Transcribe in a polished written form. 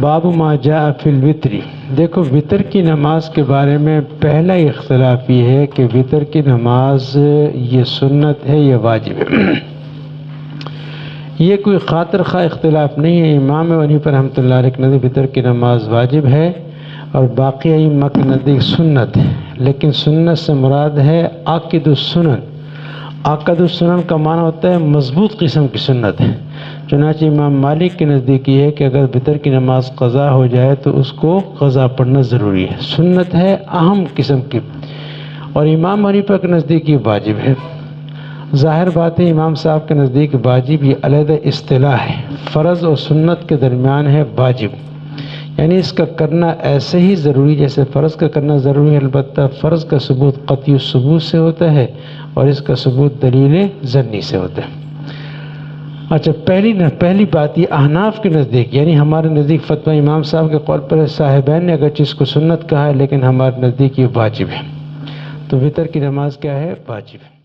باب ما جاء فی الوتر۔ دیکھو وطر کی نماز کے بارے میں پہلا اختلاف یہ ہے کہ وطر کی نماز یہ سنت ہے یا واجب ہے۔ یہ کوئی خاطر خواہ اختلاف نہیں ہے۔ امام ابو حنیفہ رحمۃ اللہ علیہ کے نزدیک وطر کی نماز واجب ہے اور باقی ائمہ کے نزدیک سنت ہے، لیکن سنت سے مراد ہے عاقد السنن۔ عاقد السنن کا معنی ہوتا ہے مضبوط قسم کی سنت ہے۔ چنانچہ امام مالک کے نزدیک یہ ہے کہ اگر وطر کی نماز قضا ہو جائے تو اس کو قضا پڑھنا ضروری ہے، سنت ہے اہم قسم کی، اور امام حنیفہ کے نزدیک یہ واجب ہے۔ ظاہر بات ہے امام صاحب کے نزدیک واجب یہ علیحدہ اصطلاح ہے، فرض اور سنت کے درمیان ہے واجب، یعنی اس کا کرنا ایسے ہی ضروری جیسے فرض کا کرنا ضروری ہے، البتہ فرض کا ثبوت قطعی الثبوت سے ہوتا ہے اور اس کا ثبوت دلیل ظنی سے ہوتا ہے۔ اچھا، پہلی بات یہ احناف کے نزدیک، یعنی ہمارے نزدیک فتویٰ امام صاحب کے قول پر صاحبین نے اگرچہ اس کو سنت کہا ہے لیکن ہمارے نزدیک یہ واجب ہے۔ تو وطر کی نماز کیا ہے؟ واجب ہے۔